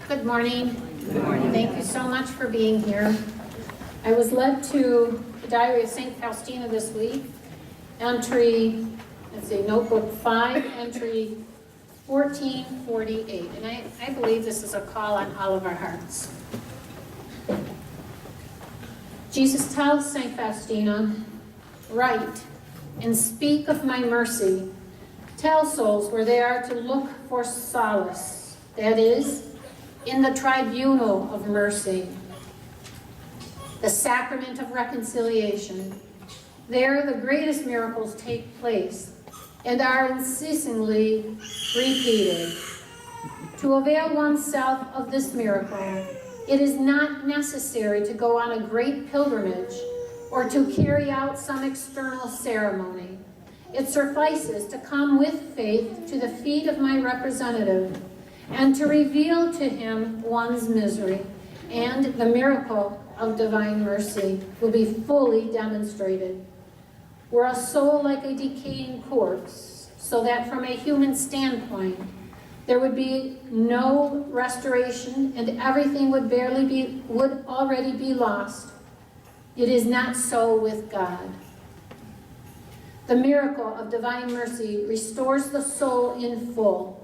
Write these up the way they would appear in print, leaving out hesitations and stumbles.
Good morning. Good morning. Thank you so much for being here. I was led to the Diary of St. Faustina this week. Entry, notebook 5, entry 1448. And I believe this is a call on all of our hearts. Jesus tells St. Faustina, "Write and speak of my mercy. Tell souls where they are to look for solace, that is, in the tribunal of mercy, the sacrament of reconciliation. There the greatest miracles take place and are unceasingly repeated. To avail oneself of this miracle, it is not necessary to go on a great pilgrimage or to carry out some external ceremony. It suffices to come with faith to the feet of my representative and to reveal to him one's misery, and the miracle of divine mercy will be fully demonstrated. Were a soul like a decaying corpse, so that from a human standpoint, there would be no restoration and everything would already be lost, it is not so with God. The miracle of divine mercy restores the soul in full.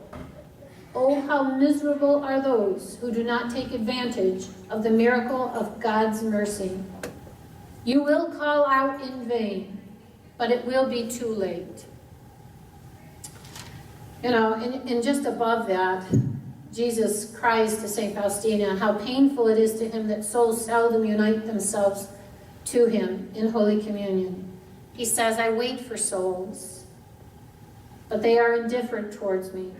Oh, how miserable are those who do not take advantage of the miracle of God's mercy. You will call out in vain, but it will be too late." And just above that, Jesus cries to St. Faustina how painful it is to him that souls seldom unite themselves to him in Holy Communion. He says, "I wait for souls, but they are indifferent towards me.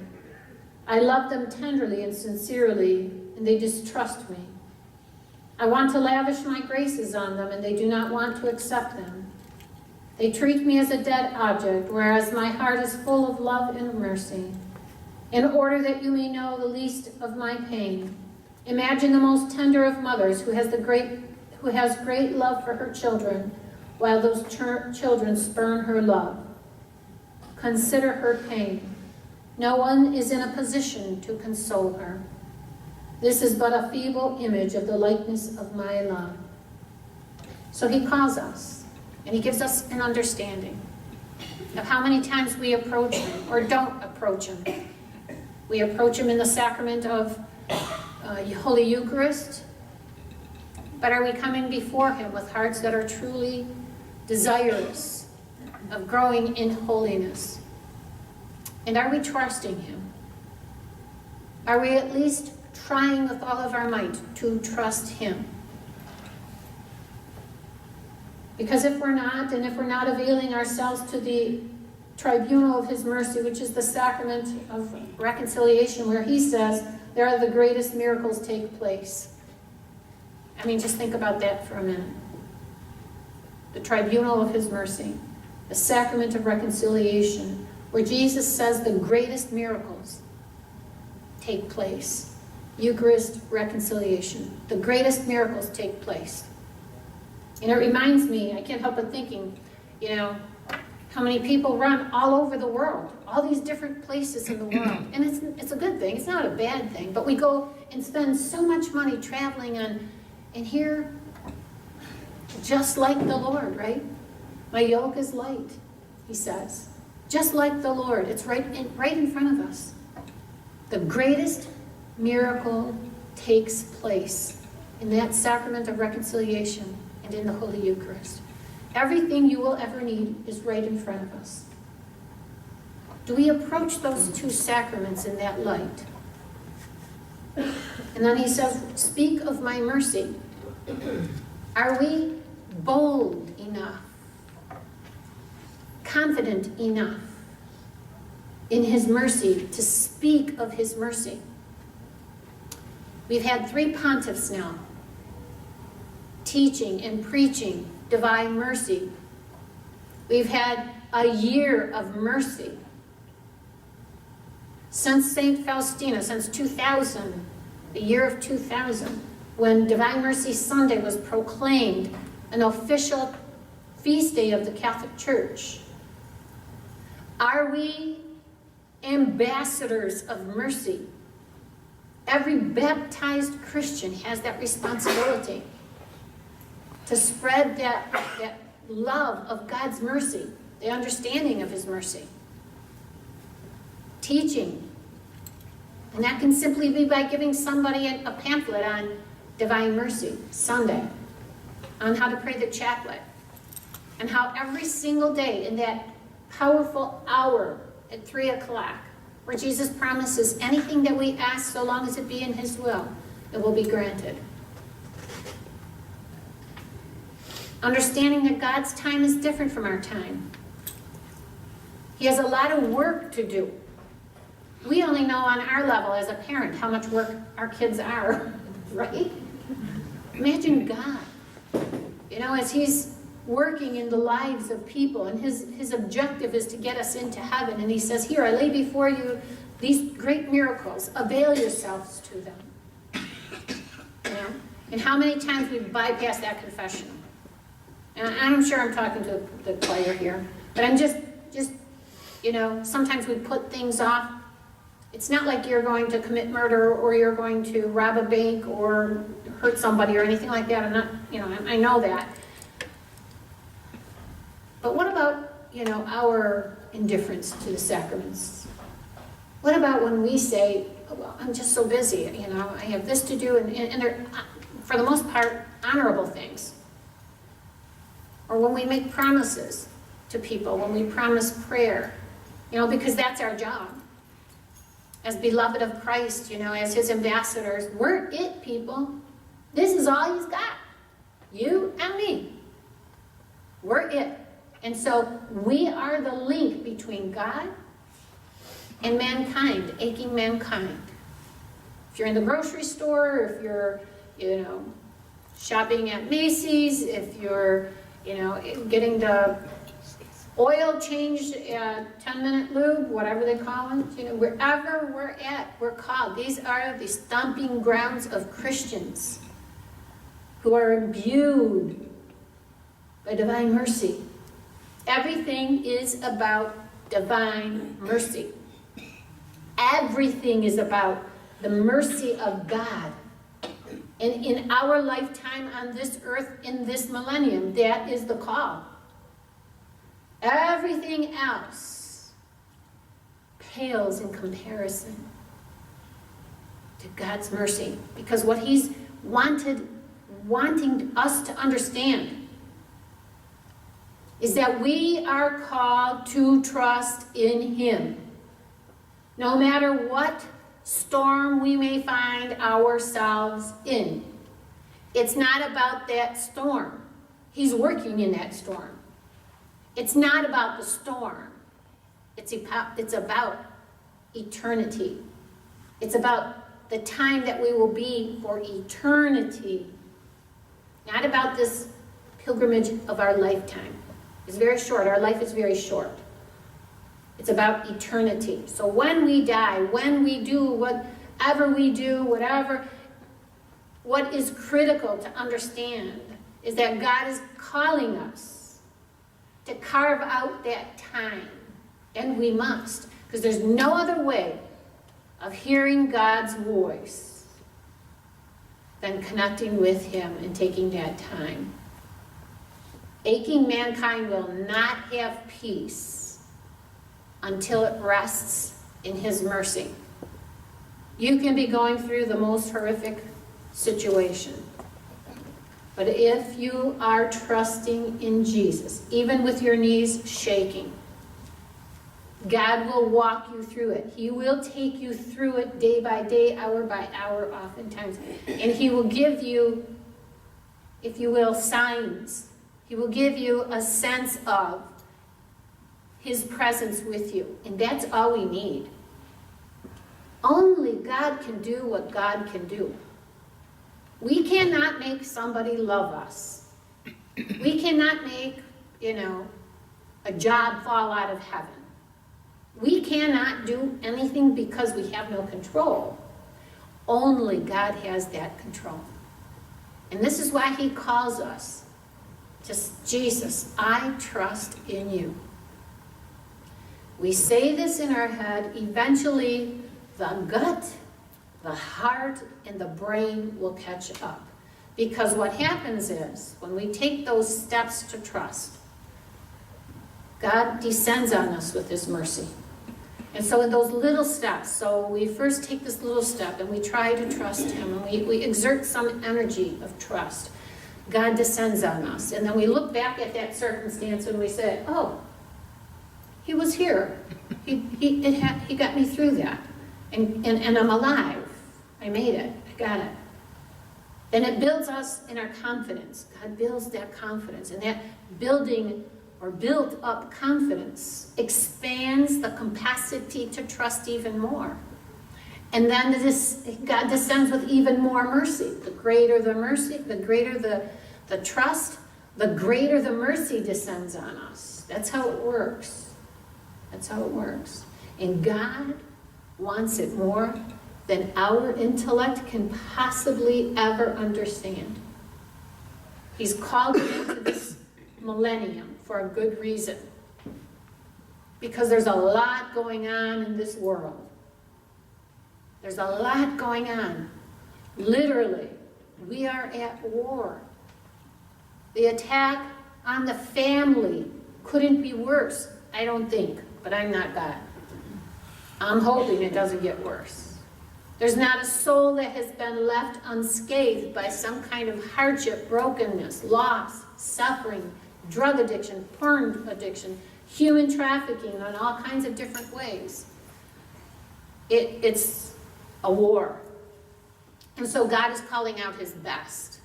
I love them tenderly and sincerely, and they distrust me. I want to lavish my graces on them, and they do not want to accept them. They treat me as a dead object, whereas my heart is full of love and mercy. In order that you may know the least of my pain, imagine the most tender of mothers who has great love for her children, while those children spurn her love. Consider her pain. No one is in a position to console her. This is but a feeble image of the likeness of my love." So he calls us, and he gives us an understanding of how many times we approach him or don't approach him. We approach him in the sacrament of Holy Eucharist, but are we coming before him with hearts that are truly desirous of growing in holiness? And are we trusting him? Are we at least trying with all of our might to trust him? Because if we're not, and if we're not availing ourselves to the tribunal of his mercy, which is the sacrament of reconciliation, where he says there are the greatest miracles take place. I mean, just think about that for a minute. The tribunal of his mercy, the sacrament of reconciliation, where Jesus says the greatest miracles take place. Eucharist, reconciliation. The greatest miracles take place. And it reminds me, I can't help but thinking, how many people run all over the world, all these different places in the world. And it's a good thing, it's not a bad thing, but we go and spend so much money traveling and here, just like the Lord, right? My yoke is light, he says. Just like the Lord, it's right in front of us. The greatest miracle takes place in that sacrament of reconciliation and in the Holy Eucharist. Everything you will ever need is right in front of us. Do we approach those two sacraments in that light? And then he says, "Speak of my mercy." Are we bold enough, confident enough in his mercy to speak of his mercy? We've had 3 pontiffs now teaching and preaching divine mercy. We've had a year of mercy. Since St. Faustina, since 2000, the year of 2000, when Divine Mercy Sunday was proclaimed an official feast day of the Catholic Church, are we ambassadors of mercy? Every baptized Christian has that responsibility to spread that love of God's mercy, the understanding of his mercy. Teaching. And that can simply be by giving somebody a pamphlet on Divine Mercy Sunday, on how to pray the chaplet, and how every single day in that powerful hour at 3 o'clock, where Jesus promises anything that we ask, so long as it be in his will, it will be granted. Understanding that God's time is different from our time. He has a lot of work to do. We only know on our level as a parent how much work our kids are, right? Imagine God, as he's working in the lives of people, and his objective is to get us into heaven, and he says, here, I lay before you these great miracles, avail yourselves to them. And how many times we bypass that confession? And I'm sure I'm talking to the choir here, but I'm just sometimes we put things off. It's not like you're going to commit murder or you're going to rob a bank or hurt somebody or anything like that. I'm not, I know that. But what about, our indifference to the sacraments? What about when we say, oh, well, I'm just so busy, I have this to do, and they're, for the most part, honorable things. Or when we make promises to people, when we promise prayer, because that's our job. As beloved of Christ, as his ambassadors, we're it, people. This is all he's got. You and me. We're it. And so we are the link between God and mankind, aching mankind. If you're in the grocery store, if you're, shopping at Macy's, if you're, getting the oil changed at 10-minute lube, whatever they call it, wherever we're at, we're called. These are the stomping grounds of Christians who are imbued by divine mercy. Everything is about divine mercy. Everything is about the mercy of God. And in our lifetime on this earth, in this millennium, that is the call. Everything else pales in comparison to God's mercy. Because what he's wanting us to understand is that we are called to trust in him. No matter what storm we may find ourselves in. It's not about that storm. He's working in that storm. It's not about the storm. It's about eternity. It's about the time that we will be for eternity. Not about this pilgrimage of our lifetime. It's very short. Our life is very short. It's about eternity. So when we die, when we do whatever we do, what is critical to understand is that God is calling us to carve out that time. And we must, because there's no other way of hearing God's voice than connecting with him and taking that time. Aching mankind will not have peace until it rests in his mercy. You can be going through the most horrific situation. But if you are trusting in Jesus, even with your knees shaking, God will walk you through it. He will take you through it day by day, hour by hour, oftentimes. And he will give you, if you will, signs. He will give you a sense of his presence with you. And that's all we need. Only God can do what God can do. We cannot make somebody love us. We cannot make, a job fall out of heaven. We cannot do anything because we have no control. Only God has that control. And this is why he calls us to Jesus, I trust in you. We say this in our head. Eventually, the gut the heart and the brain will catch up. Because what happens is, when we take those steps to trust, God descends on us with His mercy. And so in those little steps, so we first take this little step and we try to trust Him, and we exert some energy of trust. God descends on us. And then we look back at that circumstance and we say, oh, He was here. He got me through that. And I'm alive. I made it. I got it. Then it builds us in our confidence. God builds that confidence. And that building or built up confidence expands the capacity to trust even more. And then God descends with even more mercy. The greater the mercy, the greater the trust, the greater the mercy descends on us. That's how it works. That's how it works. And God wants it more than our intellect can possibly ever understand. He's called it into this millennium for a good reason. Because there's a lot going on in this world. There's a lot going on. Literally, we are at war. The attack on the family couldn't be worse, I don't think, but I'm not God. I'm hoping it doesn't get worse. There's not a soul that has been left unscathed by some kind of hardship, brokenness, loss, suffering, drug addiction, porn addiction, human trafficking in all kinds of different ways. It's a war. And so God is calling out His best.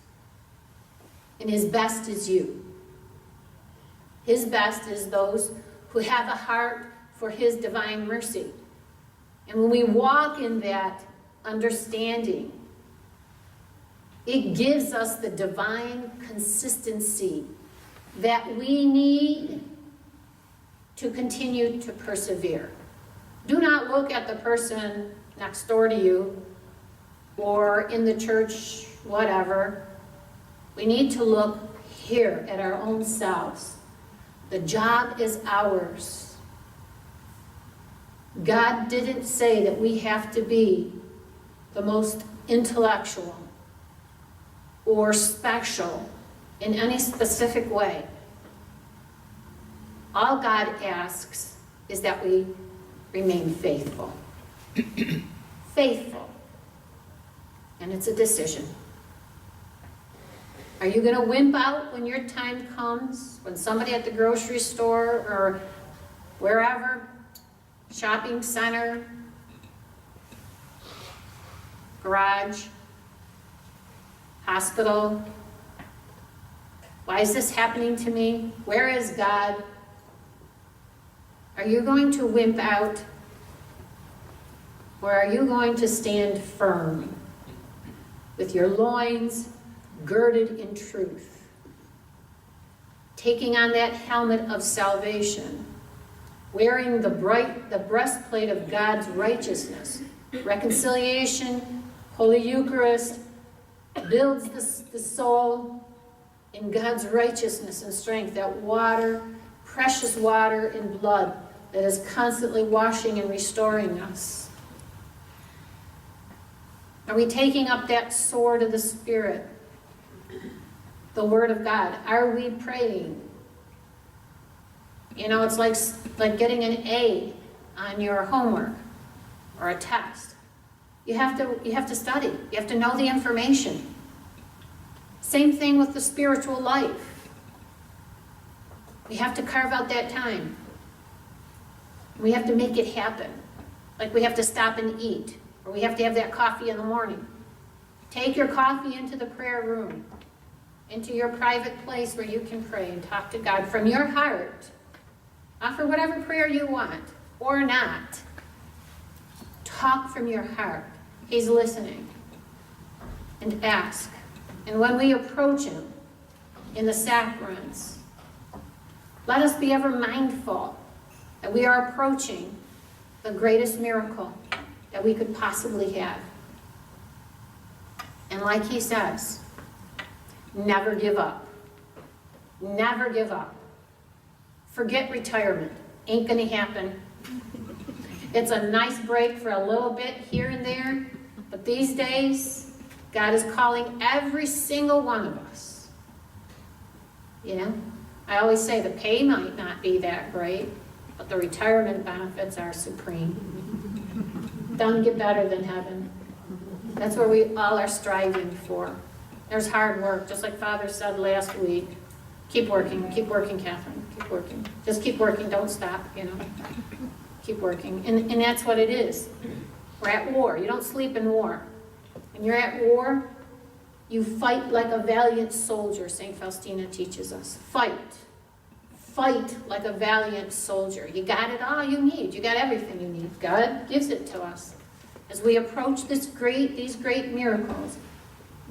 And His best is you. His best is those who have a heart for His divine mercy. And when we walk in that understanding, it gives us the divine consistency that we need to continue to persevere. Do not look at the person next door to you or in the church, whatever. We need to look here at our own selves. The job is ours. God didn't say that we have to be the most intellectual or special in any specific way. All God asks is that we remain faithful. Faithful. And it's a decision. Are you going to wimp out when your time comes? When somebody at the grocery store or wherever, shopping center, garage, hospital, why is this happening to me? Where is God? Are you going to wimp out? Or are you going to stand firm with your loins girded in truth, taking on that helmet of salvation, wearing the breastplate of God's righteousness? Reconciliation, Holy Eucharist builds the soul in God's righteousness and strength, that water, precious water and blood that is constantly washing and restoring us. Are we taking up that sword of the Spirit, the Word of God? Are we praying? You know, it's like getting an A on your homework or a test. You have to study. You have to know the information. Same thing with the spiritual life. We have to carve out that time. We have to make it happen. Like we have to stop and eat, or we have to have that coffee in the morning. Take your coffee into the prayer room, into your private place where you can pray and talk to God from your heart. Offer whatever prayer you want, or not. Talk from your heart. He's listening. And ask. And when we approach Him in the sacraments, let us be ever mindful that we are approaching the greatest miracle that we could possibly have. And like He says, never give up. Never give up. Forget retirement. Ain't gonna happen. It's a nice break for a little bit here and there, but But these days, God is calling every single one of us. You know, I always say the pay might not be that great, but the retirement benefits are supreme. Doesn't get better than heaven. That's where we all are striving for. There's hard work, just like Father said last week. Keep working, Catherine, keep working. Just keep working, don't stop, you know. Keep working, and that's what it is. We're at war. You don't sleep in war. When you're at war, you fight like a valiant soldier, St. Faustina teaches us. Fight. Fight like a valiant soldier. You got it all you need. You got everything you need. God gives it to us. As we approach these great miracles,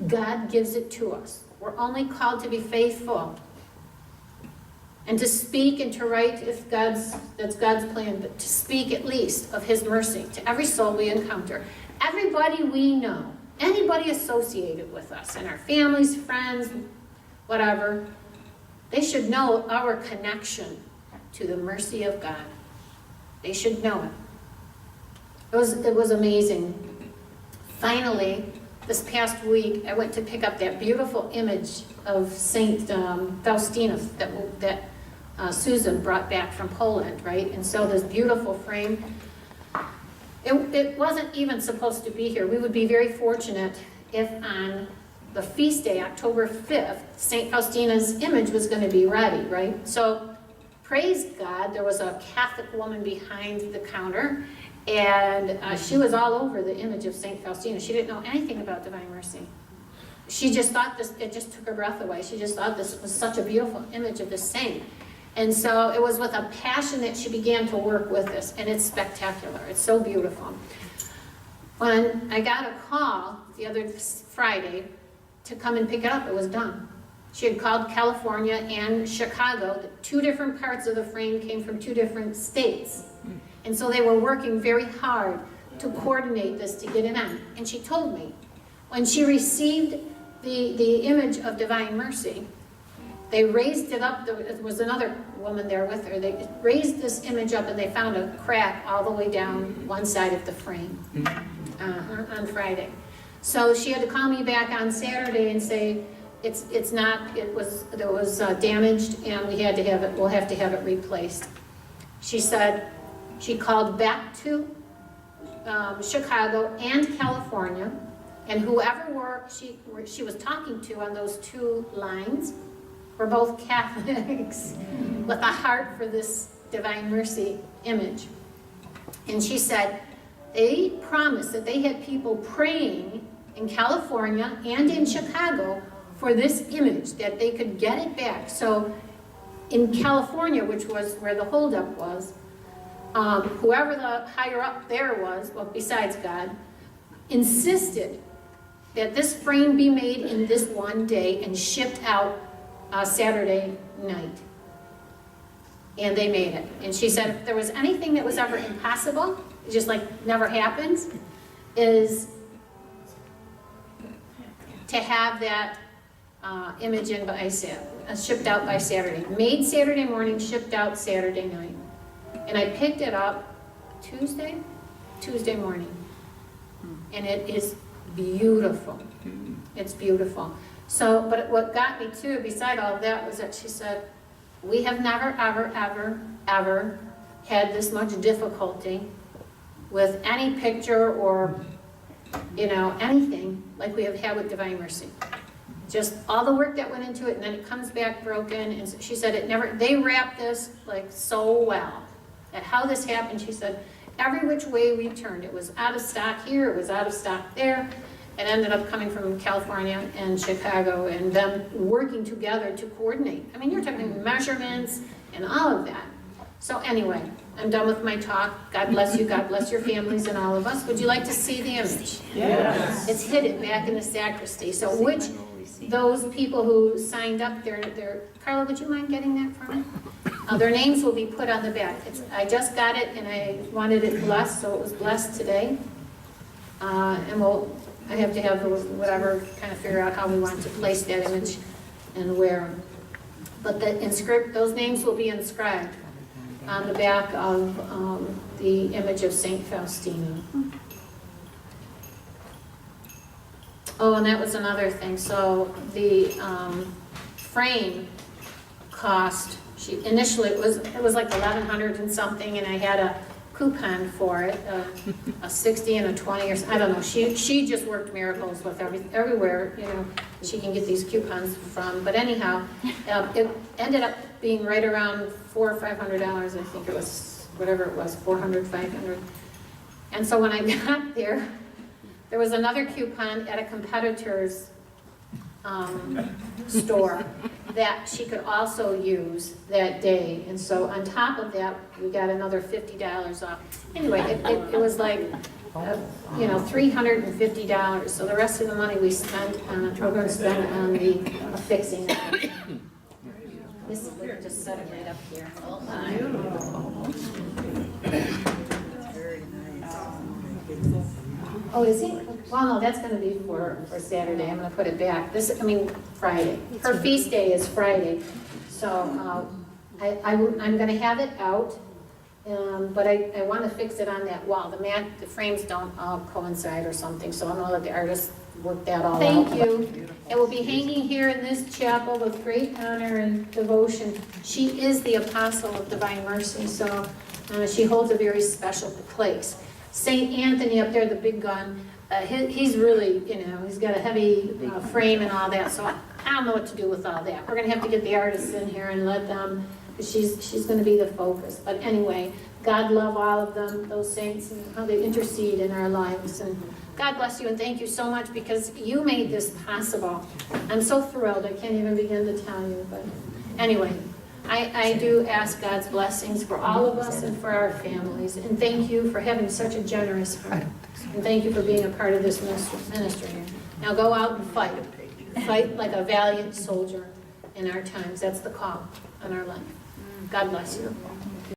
God gives it to us. We're only called to be faithful and to speak and to write if that's God's plan, but to speak at least of His mercy to every soul we encounter. Everybody we know, anybody associated with us, and our families, friends, whatever, they should know our connection to the mercy of God. They should know it. It was amazing. Finally, this past week, I went to pick up that beautiful image of Saint Faustina that Susan brought back from Poland, right? And so this beautiful frame, it wasn't even supposed to be here. We would be very fortunate if on the feast day, October 5th, Saint Faustina's image was going to be ready, right? So praise God, there was a Catholic woman behind the counter, and she was all over the image of Saint Faustina. She didn't know anything about Divine Mercy. She just thought this, it just took her breath away. She just thought this was such a beautiful image of the saint. And so it was with a passion that she began to work with this, and it's spectacular. It's so beautiful. When I got a call the other Friday to come and pick it up, it was done. She had called California and Chicago. The two different parts of the frame came from two different states. And so they were working very hard to coordinate this to get it on. And she told me, when she received the image of Divine Mercy, they raised it up. There was another woman there with her. They raised this image up, and they found a crack all the way down one side of the frame on Friday. So she had to call me back on Saturday and say, it was damaged, and we'll have to have it replaced. She said she called back to Chicago and California, and whoever she was talking to on those two lines were both Catholics with a heart for this Divine Mercy image. And she said they promised that they had people praying in California and in Chicago for this image, that they could get it back. So in California, which was where the holdup was, whoever the higher up there was, well, besides God, insisted that this frame be made in this one day and shipped out Saturday night. And they made it. And she said if there was anything that was ever impossible, it just like never happens, is to have that image in by shipped out by Saturday. Made Saturday morning, shipped out Saturday night. And I picked it up Tuesday morning. And it is beautiful. It's beautiful. So, but what got me too, beside all of that, was that she said, we have never, ever, ever, ever had this much difficulty with any picture or, anything like we have had with Divine Mercy. Just all the work that went into it, and then it comes back broken. And she said they wrapped this like so well. At how this happened, she said, every which way we turned. It was out of stock here, it was out of stock there. It ended up coming from California and Chicago, and them working together to coordinate. I mean, you're talking measurements and all of that. So anyway, I'm done with my talk. God bless you, God bless your families and all of us. Would you like to see the image? Yes. It's hidden back in the sacristy. So those people who signed up, Carla, would you mind getting that for me? Their names will be put on the back. I just got it, and I wanted it blessed, so it was blessed today. And I have to have whatever, kind of figure out how we want to place that image and where. But those names will be inscribed on the back of the image of Saint Faustina. Oh, and that was another thing, so the frame cost, initially it was like 1,100 and something, and I had a coupon for it, a 60 and a 20 or I don't know. She just worked miracles with everywhere, you know, she can get these coupons from. But anyhow, it ended up being right around $400 or $500. I think it was, whatever it was, 400, 500. And so when I got there was another coupon at a competitor's store that she could also use that day. And so on top of that, we got another $50 off. Anyway, it was like, you know, $350. So the rest of the money we spent on, we're going to spend on the fixing. This, we can just set it right up here. Oh, is he? Well, no, that's gonna be for Saturday. I'm gonna put it back. Friday. Her feast day is Friday. So, I'm gonna have it out, but I wanna fix it on that wall. The frames don't all coincide or something, so I'm gonna let the artist work that all out. Thank you. It will be hanging here in this chapel with great honor and devotion. She is the apostle of divine mercy, so she holds a very special place. St. Anthony up there, the big gun, he's really, you know, he's got a heavy frame and all that, so I don't know what to do with all that. We're gonna have to get the artists in here and let them, she's gonna be the focus. But anyway, God love all of them, those saints, and how they intercede in our lives. And God bless you, and thank you so much, because you made this possible. I'm so thrilled, I can't even begin to tell you. But anyway, I do ask God's blessings for all of us and for our families. And thank you for having such a generous heart. And thank you for being a part of this ministry. Now go out and fight. Fight like a valiant soldier in our times. That's the call on our life. God bless you.